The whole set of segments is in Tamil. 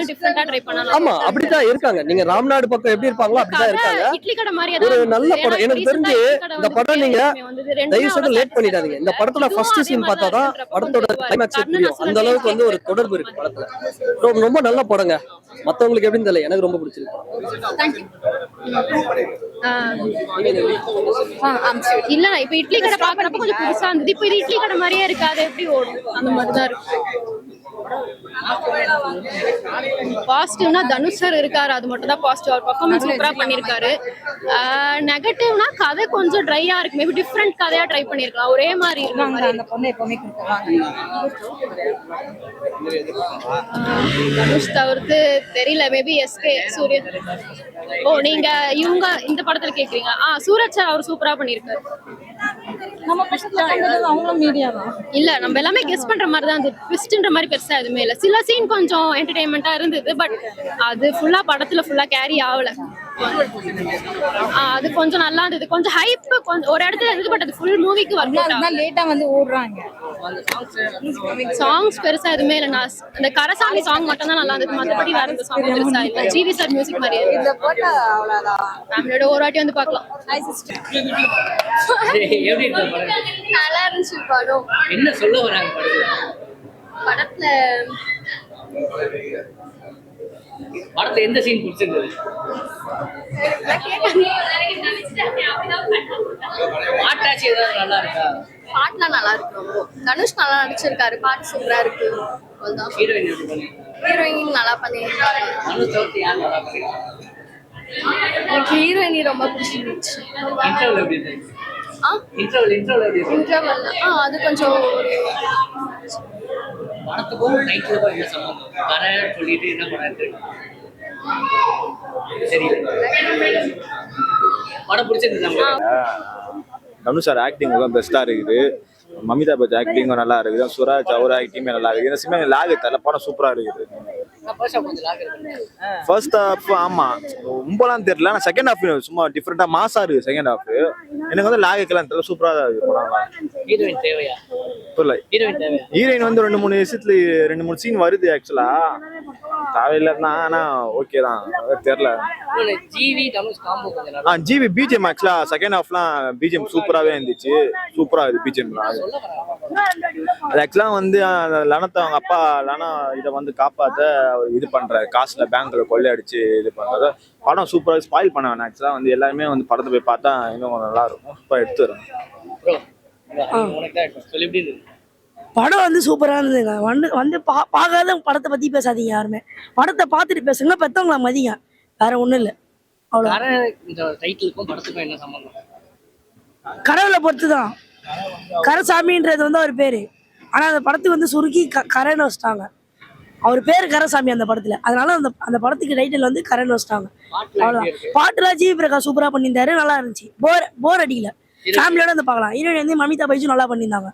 டிஃபரண்டா ட்ரை பண்ணலாம். ஆமா அப்படிதான் இருக்காங்க. நீங்க ராம்நாடு பக்கம் எப்படி இருப்பாங்களோ அப்படிதான் இருக்காங்க. இட்லி கடை மாதிரி ஒரு நல்ல படம். எனக்கு தெரிஞ்சு இந்த படம் நீங்க தயவு செய்து லேட் பண்ணிடாதீங்க. இந்த படத்தோட ஃபர்ஸ்ட் சீன் பார்த்தாதான் படத்தோட கிளைமாக்ஸ் தெரியும். அந்த அளவுக்கு வந்து ஒரு தொடர்பு இருக்கு படத்துல. ரொம்ப நல்ல படங்க. மத்தவங்களுக்கு எப்படின்னு தெரியல, எனக்கு ரொம்ப பிடிச்சிருக்கு. இல்ல இப்ப இட்லி கடை பாக்குறப்ப கொஞ்சம் புதுசா இருந்தது. இப்ப இது இட்லி கடை மாதிரியே இருக்காது, எப்படி ஓடும் அந்த மாதிரிதான் இருக்கு. பாசிட்டிவ்னா தனுஷ் சார் இருக்காரு, அது மட்டும் தான் பாசிட்டிவ். அவர் பெர்ஃபார்மன்ஸ் சூப்பரா பண்ணிருக்காரு. நெகட்டிவ்னா கதை கொஞ்சம் ட்ரையா இருக்கு. மேபி டிஃப்ரெண்ட் கதையா ட்ரை பண்ணிருக்கலாம். ஒரே மாதிரி தனுஷ் தவிர்த்து தெரியல. Maybe SK Surya. ஓ நீங்க இவங்க இந்த படத்துல கேக்குறீங்க. சூரஜ் சார் அவர் சூப்பரா பண்ணிருக்காரு. இல்ல நம்ம எல்லாமே கெஸ் பண்ற மாதிரி தான். ட்விஸ்ட்ன்ற மாதிரி பெருசா எதுவுமே இல்ல. சில சீன் கொஞ்சம் என்டர்டெயின்மெண்டா இருந்தது, பட் அது ஃபுல்லா படத்துல ஃபுல்லா கேரி ஆகல. அது கொஞ்சம் நல்லா இருந்தது. கொஞ்சம் ஹைப் கொஞ்சம் ஒரு இடத்துல இருந்து, பட் அது ஃபுல் மூவிக்கு வரணும். லேட்டா வந்து ஓடுறாங்க. சாங்ஸ் பெருசா எதுவுமே இல்ல. நான் அந்த கரசாமி சாங் மட்டும் தான் நல்லா இருந்தது. மத்தபடி வேற எந்த சாங் பெருசா இல்ல. ஜிவி சார் மியூசிக் மாதிரியே இந்த போட்டோ அவ்வளவுதான். ஃபேமிலியோட ஒரு வாட்டி வந்து பார்க்கலாம். நல்லா இருந்துச்சு படம். என்ன சொல்ல வராங்க படத்துல? படத்துல எந்த சீன் பிடிச்சிருந்தது? பாட்டாச்சு ஏதாவது நல்லா இருக்கா? பாட்டுலாம் நல்லா இருக்கு. ரொம்ப தனுஷ் நல்லா நடிச்சிருக்காரு. பாட்டு சூப்பரா இருக்கு. ஹீரோயின் நல்லா பண்ணிருக்காரு. எனக்கு ஹீரோயினி ரொம்ப பிடிச்சிருந்துச்சு. அது கொஞ்சம் படத்துக்கும் டைட்டிலுக்கும் என்ன சம்பந்தம்? கரை சொல்லிட்டு என்ன படம் படம் பிடிச்சிருக்கு. தனுஷ் சார் ஆக்டிங் தான் பெஸ்டா இருக்குது. மமிதா பஜ் ஆக்டிங்கும் நல்லா இருக்குது. சுராஜ் அவர் ஆக்டிங்குமே நல்லா இருக்குது. இந்த சினிமா லாக் தெரியல, படம் சூப்பரா இருக்குது. ஃபர்ஸ்ட் ஹாஃப் ஆமா ரொம்பலாம் தெரியல. ஆனால் செகண்ட் ஹாஃப் சும்மா டிஃப்ரெண்டா மாசா இருக்கு. செகண்ட் ஹாஃப் எனக்கு வந்து லாகெல்லாம் தெரியல, சூப்பரா தான் இருக்கு படம். ஹீரோயின் தேவையா? ஹீரோயின் வந்து 2-3 விஷயத்துல 2-3 சீன் வருது. ஆக்சுவலா தேவையில்லைன்னா ஆனா ஓகே தான், தெரியல. ஜிவி பிஜிஎம் ஆக்சுவலா செகண்ட் ஹாஃப்லாம் பிஜிஎம் சூப்பராகவே இருந்துச்சு. சூப்பரா இருக்குது பிஜிஎம்லாம். அது ஆக்சுவலா வந்து லனத்தை அவங்க அப்பா லனா இதை வந்து காப்பாற்ற இது பண்றாரு. காசுல பேங்க்ல கொள்ளையடிச்சு இது பண்றது. படம் சூப்பராக ஸ்பாயில் பண்ண வேணாம். ஆக்சுவலா வந்து எல்லாருமே வந்து படத்தை போய் பார்த்தா இன்னும் நல்லா இருக்கும். சூப்பராக எடுத்து வரும். படம் வந்து சூப்பரா இருந்ததுங்க. வந்து பார்க்காத படத்தை பத்தி பேசாதீங்க. யாருமே படத்தை பார்த்துட்டு பேசுங்க. பெத்தவங்கள மதிங்க, வேற ஒண்ணும் இல்லை. அவ்வளோ கடவுளை பொறுத்துதான். கரசாமின்றது வந்து அவர் பேரு. ஆனா அந்த படத்துக்கு வந்து சுருக்கி கரைன்னு வச்சிட்டாங்க. அவர் பேரு கரசாமி அந்த படத்துல. அதனால அந்த படத்துக்கு டைட்டில் வந்து கரைன்னு வச்சிட்டாங்க. அவ்வளவுதான். பாட்டுலாம் ஜிவி பிரகாஷ் சூப்பரா பண்ணியிருந்தாரு. நல்லா இருந்துச்சு. போர் அடிக்கல. ஃபேமிலியோட வந்து பார்க்கலாம். ஹீரோயின் வந்து மமிதா பைஜும் நல்லா பண்ணியிருந்தாங்க.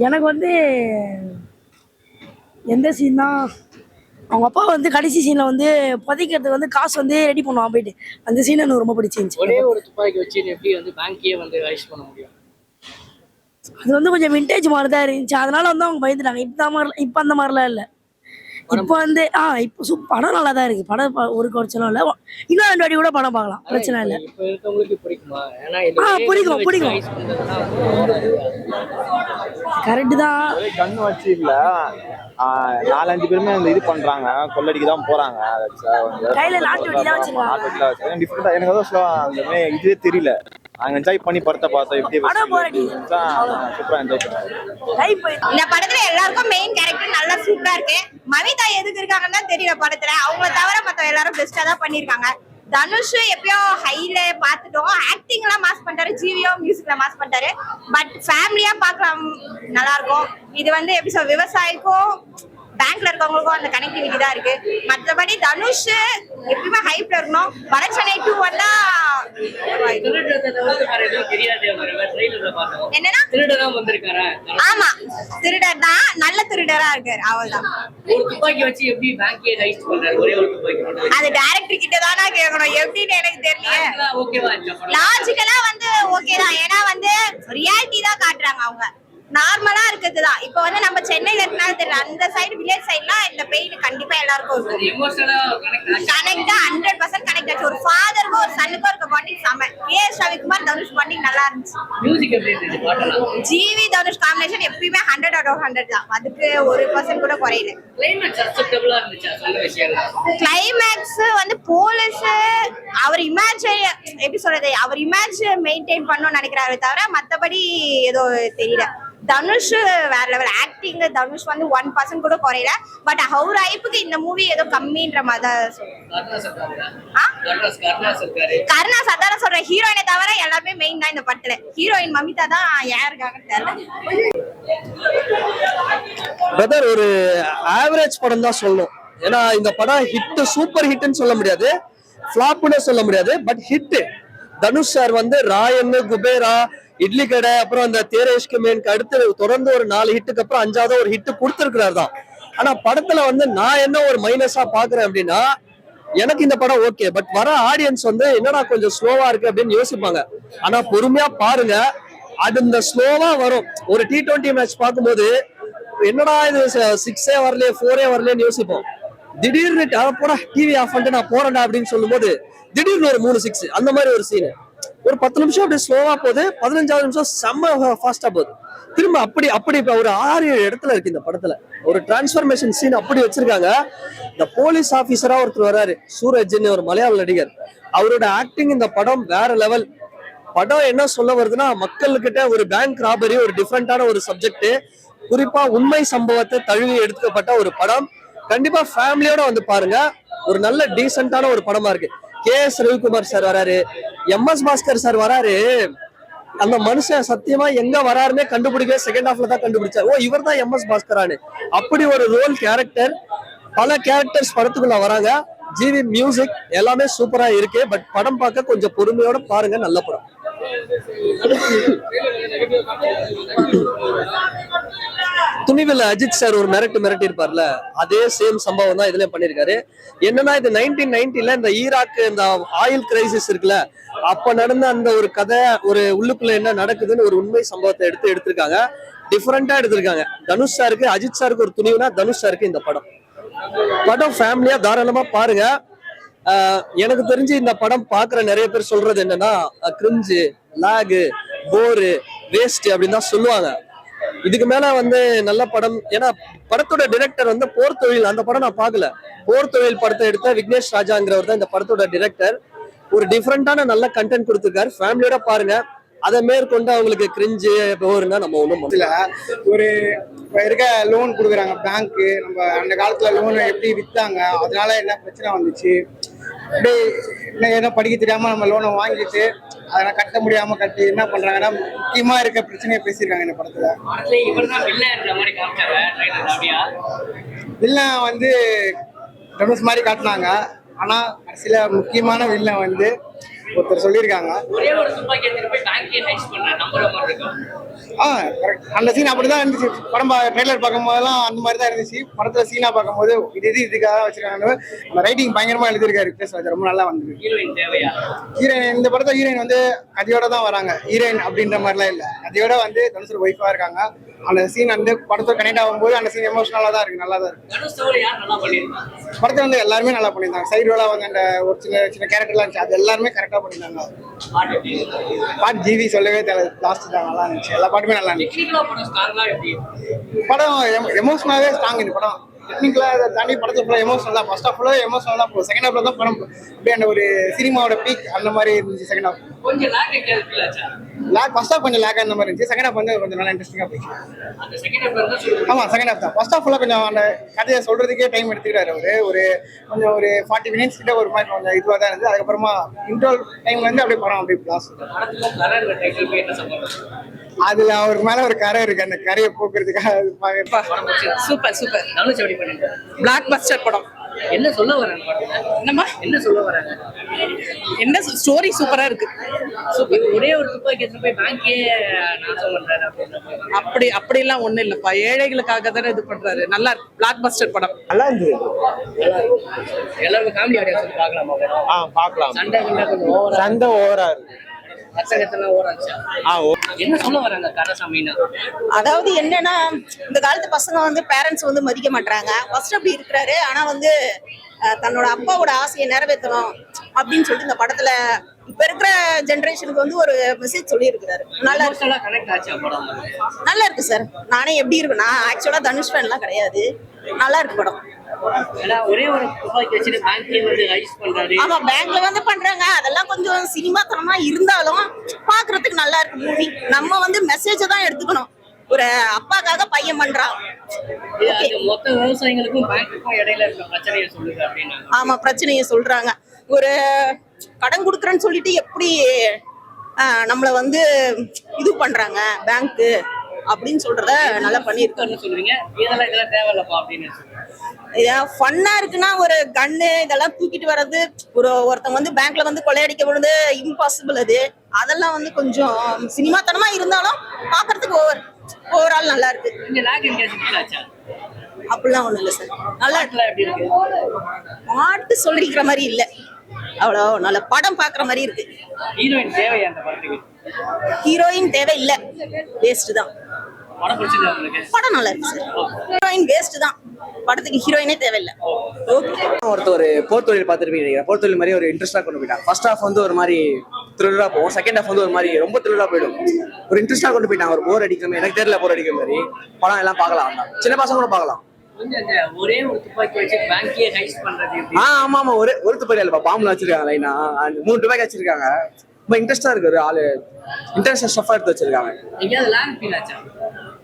எனக்கு வந்து எந்த சீன் தான், அவங்க அப்பா வந்து கடைசி சீன்ல வந்து புதைக்கிறதுக்கு வந்து காசு வந்து ரெடி பண்ணுவான் போயிட்டு. அந்த சீன் எனக்கு ரொம்ப பிடிச்சிருந்துச்சு. ஒரே ஒரு துப்பாக்கி வச்சு எப்படி வந்து பேங்க்கே வந்து ரைஸ் பண்ண முடியும்? அது வந்து கொஞ்சம் விண்டேஜ் மாதிரி தான் இருந்துச்சு. அதனால வந்து அவங்க பயந்துட்டாங்க. இப்ப அந்த மாதிரிலாம் இல்லை. இப்போ வந்து இப்போ படம் நல்லா தான் இருக்கு. படம் ஒரு குறைச்சலும் இல்லை. இன்னும் 2 வாட்டி கூட படம் பார்க்கலாம், பிரச்சனை இல்லை. பிடிக்கும். கரெக்டு தான். கண் வச்சு இல்ல 4-5 பேருமே அந்த இது பண்றாங்க, கொள்ளடிக்கு தான் போறாங்க. கையில லாட்டி வெடி தான் வச்சிருக்காங்க. டிஃபரெண்டா எனக்கு அந்த இதுவே தெரியல. நாங்க என்ஜாய் பண்ணி படத்தை பார்த்தோம். எப்படி சூப்பரா என்ஜாய் பண்ணோம். இந்த படத்துல எல்லாருக்கும் மெயின் கேரக்டர் நல்லா சூப்பரா இருக்கு. மமிதா எதுக்கு இருக்காங்கன்னு தான் தெரியல படத்துல. அவங்கள தவிர மத்த எல்லாரும் பெஸ்டா தான் பண்ணிருக்காங்க. தனுஷ் எப்பயோ ஹைல பாத்துட்டோம். ஆக்டிங் எல்லாம் மாஸ் பண்ணிட்டாரு. ஜிவியோ மியூசிக்ல மாஸ் பண்ணிட்டாரு. பட் ஃபேமிலியா பார்க்கலாம், நல்லா இருக்கும். இது வந்து எப்படி சொல்ற, விவசாயிக்கும் பேங்க்ல இருக்கவங்களுக்கும் அந்த கனெக்டிவிட்டி தான் இருக்கு. மற்றபடி தனுஷ் எப்பயுமே ஹைப்ல இருக்கணும். வடச்சென்னை 2 வந்தா என்னன்னா ஆமா திருடர் தான், நல்ல திருடரா இருக்காரு. அவள்தான். அது டைரக்டர் கிட்ட தானா கேட்கணும். எப்படின்னு எனக்கு தெரியல. லாஜிக்கலா வந்து ஓகே தான். ஏன்னா வந்து ரியாலிட்டி தான் காட்டுறாங்க அவங்க. நார்மலா இருக்குதுதான். இப்போ வந்து நம்ம சென்னையில இருக்கனால தெரியல, அந்த சைடு வில்லேஜ் சைடுலாம் இந்த பெயின் கண்டிப்பா எல்லாருக்கும் இருக்கும். எமோஷனலா கனெக்டா 100% கனெக்ட் ஆச்சு. ஒரு ஃபாதருக்கும் ஒரு சன்னுக்கும் இருக்க பாண்டிங் செம. கேஎஸ் ரவிக்குமார் தனுஷ் பாண்டிங் நல்லா இருந்துச்சு. மியூசிக் எப்படி இருந்துச்சு பாட்டெல்லாம்? ஜிவி தனுஷ் காம்பினேஷன் எப்பயுமே 100 out of 100 தான். அதுக்கு 1% கூட குறையல. கிளைமேக்ஸ் அக்செப்டபிளா இருந்துச்சு சொல்ல விஷயம்லாம். கிளைமேக்ஸ் வந்து போலீஸ் அவர் இமேஜ் எப்படி சொல்றது, அவர் இமேஜ் மெயின்டைன் பண்ணணும்னு நினைக்கிறாரு தவிர மத்தபடி ஏதோ தெரியல. தனுஷ் வேற லெவல் ஆக்டிங். தனுஷ் வந்து 1% கூட குறையல. பட் அவர் ஐப்புக்கு இந்த மூவி ஏதோ கம்மின்ற மாதிரி தான் கருணாஸ். அதான் சொல்றேன், ஹீரோயினை தவிர எல்லாருமே மெயின் தான் இந்த படத்துல. ஹீரோயின் மமிதா தான் ஏன் இருக்காங்கன்னு தெரியல. பிரதர் ஒரு ஆவரேஜ் படம் தான் சொல்லணும். ஏன்னா இந்த படம் ஹிட், சூப்பர் ஹிட்னு சொல்ல முடியாது, ஃபிளாப்னு சொல்ல முடியாது, பட் ஹிட். தனுஷ் சார் வந்து ராயன், குபேரா, இட்லி கடை, அப்புறம் அந்த தேரேஷ்கு மேனுக்கு அடுத்து தொடர்ந்து ஒரு 4 ஹிட்டுக்கு அப்புறம் 5வது ஒரு ஹிட் கொடுத்திருக்கிறார் தான். ஆனா படத்துல வந்து நான் என்ன ஒரு மைனஸா பாக்குறேன் அப்படின்னா, எனக்கு இந்த படம் ஓகே, பட் வர ஆடியன்ஸ் வந்து என்னடா கொஞ்சம் ஸ்லோவா இருக்கு அப்படின்னு யோசிப்பாங்க. ஆனா பொறுமையா பாருங்க, அது இந்த ஸ்லோவா வரும். ஒரு T20 மேட்ச் பார்க்கும்போது என்னடா இது 6 வரலையே 4 வரலையேன்னு யோசிப்போம். திடீர்னு போடா டிவி ஆஃப் பண்ணிட்டு நான் போறேன்டா அப்படின்னு சொல்லும் போது திடீர்னு ஒரு 3 6 அந்த மாதிரி ஒரு சீனு. ஒரு 10 நிமிஷம் அப்படி ஸ்லோவா போகுது, 15வது நிமிஷம் செம்ம ஃபாஸ்டா போகுது. திரும்ப அப்படி இப்ப ஒரு 6-7 இடத்துல இருக்கு இந்த படத்துல. ஒரு டிரான்ஸ்பர்மேஷன் சீன் அப்படி வச்சிருக்காங்க. இந்த போலீஸ் ஆபீசரா ஒருத்தர் வராரு, சூரஜ்னு ஒரு மலையாள நடிகர். அவரோட ஆக்டிங் இந்த படம் வேற லெவல். படம் என்ன சொல்ல வருதுன்னா, மக்கள்கிட்ட ஒரு பேங்க் ராபரி ஒரு டிஃப்ரெண்டான ஒரு சப்ஜெக்ட், குறிப்பா உண்மை சம்பவத்தை தழுவி எடுக்கப்பட்ட ஒரு படம். கண்டிப்பா ஃபேமிலியோட வந்து பாருங்க. ஒரு நல்ல டீசென்டான ஒரு படமா இருக்கு. கேஎஸ் ரவிக்குமார் சார் வராரு, எம்எஸ் பாஸ்கர் சார் வராரு. அந்த மனுஷன் சத்தியமா எங்க வராருன்னே கண்டுபிடிக்க செகண்ட் ஹாஃப்ல தான் கண்டுபிடிச்சார். ஓ இவர் தான் எம்எஸ் பாஸ்கரானு. அப்படி ஒரு ரோல் கேரக்டர். பல கேரக்டர்ஸ் படத்துக்குள்ள வராங்க. ஜிவி மியூசிக் எல்லாமே சூப்பரா இருக்கு. பட் படம் பார்க்க கொஞ்சம் பொறுமையோட பாருங்க, நல்ல படம். துணிவில் அஜித் சார் ஒரு மிரட்டி இருப்பார்ல, அதே சேம் சம்பவம் தான் இதுல பண்ணிருக்காரு. என்னன்னா இது 1990ல இந்த ஈராக் இந்த ஆயில் கிரைசிஸ் இருக்குல்ல, அப்ப நடந்த அந்த ஒரு கதை, ஒரு உள்ளுக்குள்ள என்ன நடக்குதுன்னு ஒரு உண்மை சம்பவத்தை எடுத்திருக்காங்க. டிஃபரெண்டா எடுத்திருக்காங்க. தனுஷ் சாருக்கு, அஜித் சாருக்கு ஒரு துணிவுனா தனுஷ் சாருக்கு இந்த படம் ஃபேமிலியா தாராளமா பாருங்க. எனக்கு தெரிஞ்சு இந்த படம் பாக்குற நிறைய பேர் சொல்றது என்னன்னா, கிரிஞ்சு, லாகு, போரு, வேஸ்ட் அப்படின்னு தான் சொல்லுவாங்க. இதுக்கு மேல வந்து நல்ல படம். ஏன்னா படத்தோட டைரக்டர் வந்து போர் தொழில், அந்த படம் நான் பார்க்கல. போர் தொழில் படத்தை எடுத்த விக்னேஷ் ராஜாங்கிறவர் தான் இந்த படத்தோட டைரக்டர். ஒரு டிஃப்ரெண்டான நல்ல கண்டென்ட் கொடுத்துருக்காரு. ஃபேமிலியோட பாருங்க. அதை மேற்கொண்டு அவங்களுக்கு கிரிஞ்சு போருன்னா நம்ம ஒண்ணும் இல்ல. ஒரு இருக்க லோன் கொடுக்குறாங்க பேங்க்கு, நம்ம அந்த காலத்துல லோன் எப்படி வித்தாங்க, அதனால என்ன பிரச்சனை வந்துச்சு, அப்படியே என்ன படிக்க தெரியாம நம்ம லோனை வாங்கிட்டு அதெல்லாம் கட்ட முடியாம கட்டி என்ன பண்றாங்கன்னா முக்கியமா இருக்க பிரச்சனையை பேசியிருக்காங்க இந்த படத்துல. வில்லன் வந்து தனுஷ் மாதிரி காட்டினாங்க. ஆனா கடைசியில முக்கியமான வில்லன் வந்து ஒருத்தர் சொல்லியிருக்காங்க. அந்த சீன் அப்படிதான் இருந்துச்சு. படம் ட்ரெய்லர் பார்க்கும் போதெல்லாம் அந்த மாதிரி தான் இருந்துச்சு. படத்துல சீனா பார்க்கும்போது இதுக்காக வச்சிருக்காங்க. அந்த ரைட்டிங் பயங்கரமா எழுதியிருக்காரு விக்னேஷ் ராஜா, ரொம்ப நல்லா வந்தது. ஹீரோயின் இந்த படத்துல ஹீரோயின் வந்து கதையோட தான் வராங்க. ஹீரோயின் அப்படின்ற மாதிரிலாம் இல்லை, கதையோட வந்து தனுஷ் ஒய்ஃபா இருக்காங்க. அந்த சீன் வந்து படத்தோட கனெக்ட் ஆகும்போது அந்த சீன் எமோஷனலா தான் இருக்கு, நல்லா தான் இருக்கு. படத்துல வந்து எல்லாருமே நல்லா பண்ணியிருந்தாங்க. சைடு ரோலா வந்து அந்த ஒரு சின்ன கேரக்டர்லாம் இருந்துச்சு, அது எல்லாருமே கரெக்டா பண்ணியிருந்தாங்க. பாட்டு ஜிவி சொல்லவே லாஸ்ட் தான் நல்லா இருந்துச்சு. எல்லா பாட்டுமே நல்லா இருந்துச்சு. படம் எமோஷனலாவே ஸ்ட்ராங். இந்த படம் டெக்னிக்கலா அதை தாண்டி படத்துல ஃபுல்லா எமோஷனல் தான். ஃபர்ஸ்ட் ஹாஃப் ஃபுல்லா எமோஷனல் தான் போகும். செகண்ட் ஹாஃப்ல தான் படம் அப்படியே அந்த ஒரு சினிமாவோட பீக் அந்த மாதிரி இருந்துச்சு. செகண்ட் ஹாஃப் கொஞ்சம் லேக், ஃபர்ஸ்ட் ஹாஃப் கொஞ்சம் லேக் அந்த மாதிரி இருந்துச்சு. செகண்ட் ஹாஃப் வந்து கொஞ்சம் நல்லா இன்ட்ரெஸ்டிங்கா போயிடுச்சு. ஆமா செகண்ட் ஹாஃப் தான். ஃபர்ஸ்ட் ஹாஃப் ஃபுல்லா கொஞ்சம் அந்த கதையை சொல்றதுக்கே டைம் எடுத்துக்கிறாரு அவரு. கொஞ்சம் ஒரு 40 மினிட்ஸ் கிட்ட ஒரு மாதிரி கொஞ்சம் இதுவாக தான் இருந்துச்சு. அதுக்கப்புறமா இன்டர்வல் டைம்ல இருந்து அப்படியே படம் அப்படியே பிளாஸ். அதுல அவருக்கு மேல ஒரு கரை இருக்கு, அந்த கரையை போக்குறதுக்காக. சூப்பர் சூப்பர் பிளாக் பஸ்டர் படம். என்ன சொல்ல வராங்க? என்னம்மா என்ன சொல்ல வராங்க? என்ன ஸ்டோரி சூப்பரா இருக்கு. ஒரே ஒரு துப்பாக்கி எடுத்து போய் பேங்கே நாசம் பண்றாரு. அப்படிலாம் ஒண்ணும் இல்லப்பா, ஏழைகளுக்காக தானே இது பண்றாரு. நல்லா இருக்கு பிளாக் பஸ்டர் படம். நல்லா இருந்தது. எல்லாரும் ஃபேமிலி ஆடியன்ஸ் வந்து பார்க்கலாமா? பார்க்கலாம். சண்டை கொஞ்சம் சண்டை ஓவரா இருக்கு. ரத்தகத்தெல்லாம் ஓடாச்சா? என்ன சொல்ல வராங்க கரசாமின்னா? அதாவது என்னன்னா இந்த காலத்து பசங்க வந்து பேரண்ட்ஸ் வந்து மதிக்க மாட்டாங்க. ஃபர்ஸ்ட் அப்படி இருக்கிறாரு. ஆனா வந்து தன்னோட அப்பாவோட ஆசையை நிறைவேற்றணும் அப்படின்னு சொல்லிட்டு இந்த படத்துல இப்ப இருக்கிற ஜெனரேஷனுக்கு வந்து ஒரு மெசேஜ் சொல்லி இருக்கிறாரு. நல்லா இருக்கு. எமோஷனலா கனெக்ட் ஆச்சா படம்? நல்லா இருக்கு சார். நானே எப்படி இருக்கு, நான் ஆக்சுவலா தனுஷ் ஃபேன்லாம் கிடையாது. நல்லா இருக்கு படம். ஏன்னா ஒரே ஒரு துப்பாக்கி வச்சுட்டு பேங்க்ல வந்து ரைஸ் பண்றாரு. ஆமா, பேங்க்ல வந்து பண்றாங்க. அதெல்லாம் கொஞ்சம் சினிமா தனமா இருந்தாலும் பாக்குறதுக்கு நல்லா இருக்கு மூவி. நம்ம வந்து மெசேஜை தான் எடுத்துக்கணும். ஒரு அப்பாக்காக பையன் பண்றான். மொத்த விவசாயிகளுக்கும் பேங்க்குக்கும் இடையில இருக்க பிரச்சனையை சொல்லுங்க அப்படின்னா. ஆமா, பிரச்சனையை சொல்றாங்க. ஒரு கடன் கொடுக்குறேன்னு சொல்லிட்டு எப்படி நம்மள வந்து இது பண்றாங்க பேங்க்கு அப்படின்னு சொல்றத நல்லா பண்ணிருக்காரு. சொல்லுவீங்க இதெல்லாம் தேவையில்லப்பா அப்படின்னு. ஃபன்னா இருக்குன்னா ஒரு கன்னு இதெல்லாம் தூக்கிட்டு வர்றது, ஒருத்தவங்க வந்து பேங்க்ல வந்து கொள்ளையடிக்க விடுறது இம்பாசிபிள். அதெல்லாம் வந்து கொஞ்சம் சினிமாத்தனமா இருந்தாலும் பாக்குறதுக்கு ஓவரால் நல்லா இருக்கு. அப்படிலாம் ஒண்ணும் இல்லை சார். நல்லா இருக்கு. பாட்டு சொல்லிக்கிற மாதிரி இல்ல, அவ்வளோ நல்ல படம் பாக்குற மாதிரி இருக்கு. ஹீரோயின் தேவையா அந்த படத்துக்கு? ஹீரோயின் தேவை இல்ல, வேஸ்ட் தான். படம் நல்லா இருக்கு சார். ஹீரோயின் வேஸ்ட் தான், படத்துக்கு ஹீரோயினே தேவையில்லை. ஒருத்தர் போர் தொழில் பார்த்துருப்பீங்க. போர் தொழில் மாதிரி ஒரு இன்ட்ரெஸ்டா கொண்டு போயிட்டாங்க. ஃபர்ஸ்ட் ஹாஃப் வந்து ஒரு மாதிரி த்ரில்லரா போகும், செகண்ட் ஹாஃப் வந்து ஒரு மாதிரி ரொம்ப த்ரில்லரா போயிடும். ஒரு இன்ட்ரெஸ்டா கொண்டு போயிட்டாங்க. ஒரு போர் அடிக்கிற மாதிரி, எனக்கு தெரியல போர் அடிக்கிற மாதிரி படம் எல்லாம் பார்க்கலாம். சின்ன பசங்க கூட பார்க்கலாம். ஒரே ஒரு துப்பாக்கி வச்சு பேங்க்கே ஹைஸ் பண்றது. ஆமா ஆமா, ஒரு துப்பாக்கி இல்லப்பா, பாம்புல வச்சிருக்காங்க. லைனா 3 துப்பாக்கி வச்சிருக்காங்க. ரொம்ப இன்ட்ரெஸ்டா இருக்கு. ஒரு ஆளு இன்டர்நேஷனல் ஸ்டஃப் எடுத்து வச்சிருக்காங்க.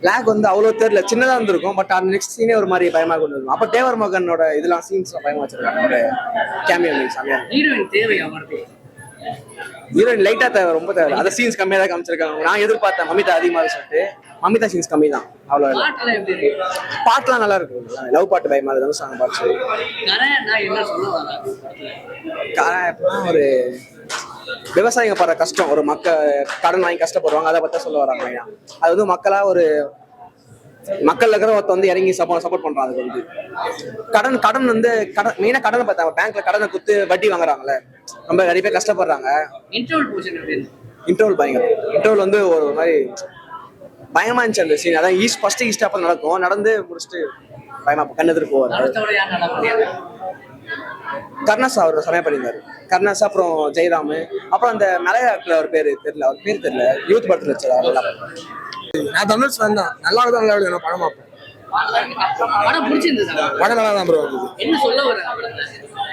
லேக் வந்து அவ்வளவு தெரியல, சின்னதா இருந்திருக்கும். பட் அந்த நெக்ஸ்ட் சீனே ஒரு மாதிரி பயமா கொண்டு வரும். அப்ப தேவர் மகனோட இதெல்லாம் சீன்ஸ் பயமா வச்சிருக்காங்க. ஒரு கேமியோ சாமியா. ஹீரோயின் தேவையா அவருக்கு? ஹீரோயின் லைட்டா தேவை, ரொம்ப தேவை. அந்த சீன்ஸ் கம்மியா தான் காமிச்சிருக்காங்க. நான் எதிர்பார்த்தேன் மமிதா அதிகமாக சொல்லிட்டு. மமிதா சீன்ஸ் கம்மி தான். அவ்வளவு பாட்டுலாம் நல்லா இருக்கு. லவ் பாட்டு பயமா இருக்கு. சாங் பாட்டு ஒரு விவசாயிங்க படுற கஷ்டம், ஒரு கடன் வாங்கி கஷ்டப்படுவாங்க, அதை பத்தி சொல்ல வராங்க. அது வந்து மக்களா ஒரு மக்கள் இருக்கிற ஒருத்த வந்து இறங்கி சப்போர்ட் பண்றாங்க. அதுக்கு வந்து கடன் வந்து மெயினா கடனை பார்த்தாங்க. பேங்க்ல கடனை குத்து வட்டி வாங்குறாங்கல்ல, ரொம்ப நிறைய பேர் கஷ்டப்படுறாங்க. இன்டர்வல் பயங்கர இன்டர்வல் வந்து ஒரு மாதிரி பயமா இருந்துச்சு அந்த சீன். அதான் ஃபர்ஸ்ட் ஈஸ்ட் அப்ப நடந்து முடிச்சுட்டு பயமா கண்ணெதிர்க்கு போவார். கர்ணாஸ் அவர் சமயம் பண்ணியிருந்தாரு. கர்ணாஸ், அப்புறம் ஜெயராம், அப்புறம் அந்த மலையாளத்துல ஒரு பேர் தெரியல யூத் படத்துல வச்சாரு. நான் தனுஷ் ஃபேன் தான். நல்லா தான் நல்லா நான் படம் பார்ப்பேன். படம் நல்லா தான் ப்ரோ. என்ன சொல்ல வர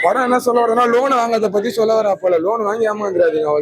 படம் என்ன சொல்ல வரதுன்னா லோன் வாங்கறத பத்தி சொல்ல வர. அப்போல லோன் வாங்கி ஏமாந்துடாதீங்க.